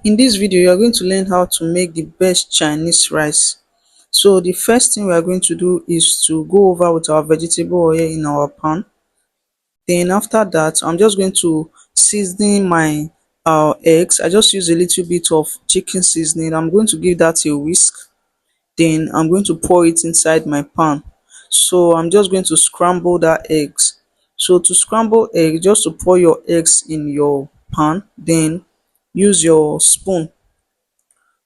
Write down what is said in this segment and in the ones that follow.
In this video, you are going to learn how to make the best Chinese rice. So the first thing we are going to do is to go over with our vegetable oil in our pan. Then after that, I'm just going to season my eggs. I just use a little bit of chicken seasoning. I'm going to give that a whisk. Then I'm going to pour it inside my pan. So I'm just going to scramble that eggs. So to scramble egg, just to pour your eggs in your pan, then use your spoon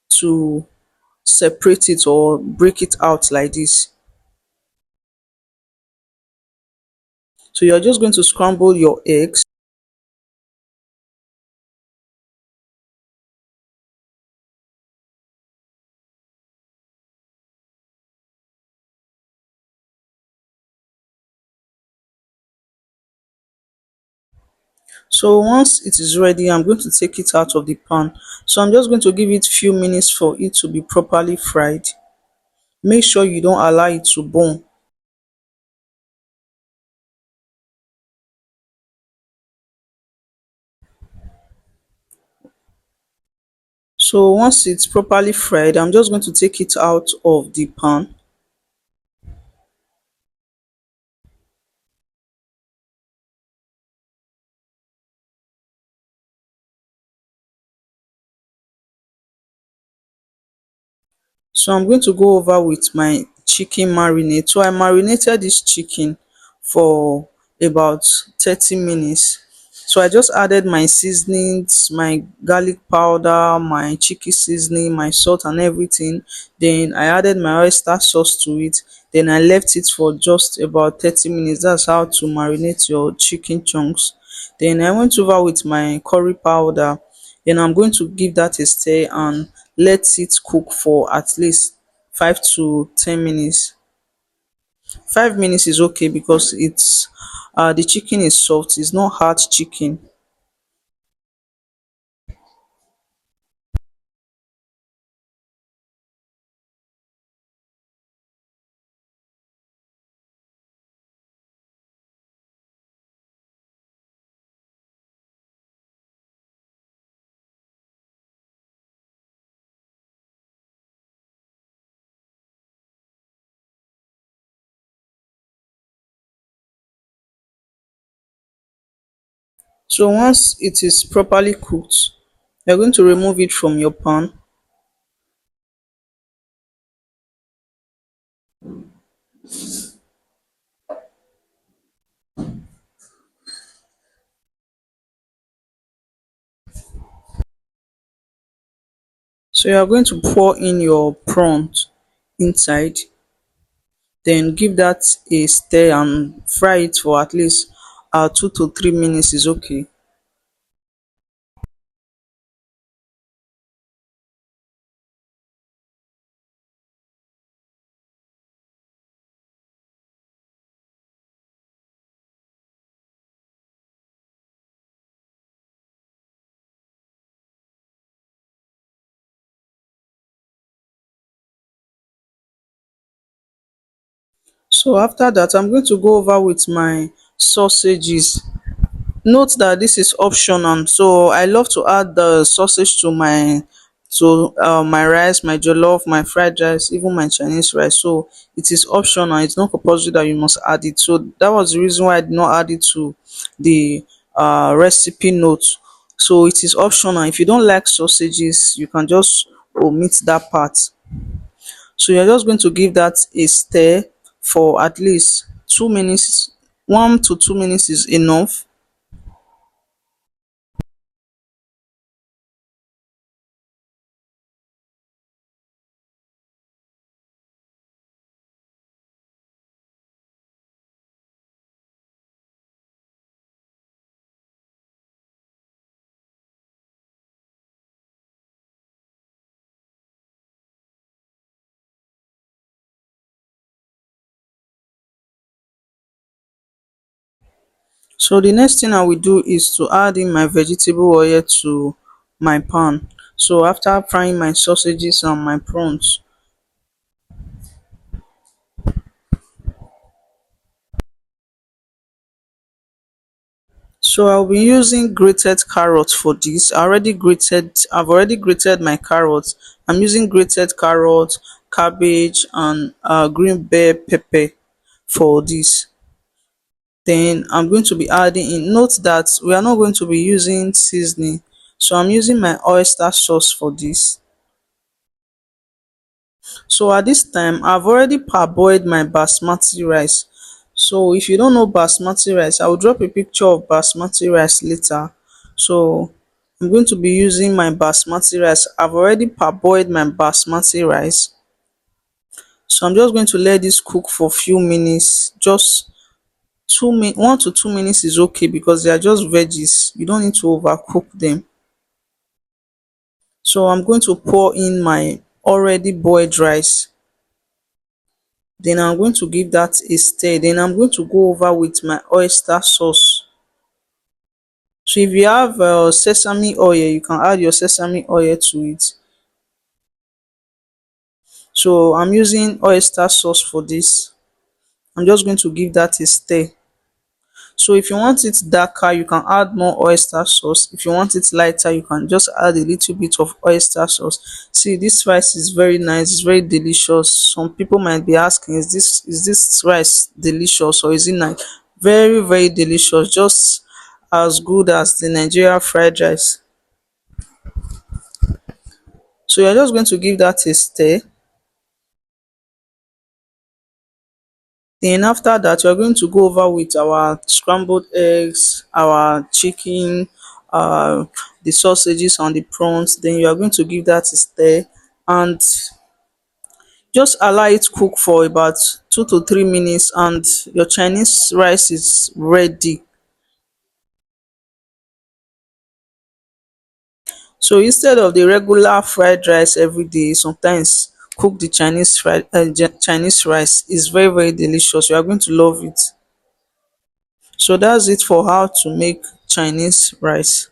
to separate it or break it out like this. So you're just going to scramble your eggs. So once it is ready, I'm going to take it out of the pan. So I'm just going to give it few minutes for it to be properly fried. Make sure you don't allow it to burn. So once it's properly fried, I'm just going to take it out of the pan. So I'm going to go over with my chicken marinade. So I marinated this chicken for about 30 minutes. So I just added my seasonings, my garlic powder, my chicken seasoning, my salt and everything. Then I added my oyster sauce to it. Then I left it for just about 30 minutes. That's how to marinate your chicken chunks. Then I went over with my curry powder. Then I'm going to give that a stir and let it cook for at least 5 to 10 minutes. 5 minutes is okay because it's the chicken is soft, it's not hard chicken. So once it is properly cooked, you're going to remove it from your pan. So you are going to pour in your prawns inside, then give that a stir and fry it for at least 2 to 3 minutes is okay. So after that, I'm going to go over with my sausages. Note that this is optional, so I love to add the sausage to my rice, my jollof, my fried rice, even my Chinese rice. So it is optional, it's not compulsory that you must add it. So that was the reason why I did not add it to the recipe note. So it is optional. If you don't like sausages, you can just omit that part. So you're just going to give that a stir for at least 2 minutes. 1 to 2 minutes is enough. So the next thing I will do is to add in my vegetable oil to my pan. So after frying my sausages and my prawns, So I'll be using grated carrots for this. I've already grated my carrots. I'm using grated carrot, cabbage, and green bell pepper for this. Then I'm going to be adding in, note that we are not going to be using seasoning, so I'm using my oyster sauce for this. So at this time I've already parboiled my basmati rice. So if you don't know basmati rice, I will drop a picture of basmati rice later. So I'm going to be using my basmati rice. I've already parboiled my basmati rice. So I'm just going to let this cook for few minutes. Just 1 to 2 minutes is okay because they are just veggies. You don't need to overcook them. So I'm going to pour in my already boiled rice. Then I'm going to give that a stir. Then I'm going to go over with my oyster sauce. So if you have sesame oil, you can add your sesame oil to it. So I'm using oyster sauce for this. I'm just going to give that a stir. So if you want it darker, you can add more oyster sauce. If you want it lighter, you can just add a little bit of oyster sauce. See, this rice is very nice, it's very delicious. Some people might be asking, is this rice delicious or is it nice? Very, very delicious, just as good as the Nigeria fried rice. So you're just going to give that a stir. Then after that, we're going to go over with our scrambled eggs, our chicken, the sausages and the prawns. Then you are going to give that a stir and just allow it cook for about 2 to 3 minutes, and your Chinese rice is ready. So instead of the regular fried rice every day, sometimes cook the Chinese rice. Is very, very delicious. You are going to love it. So that's it for how to make Chinese rice.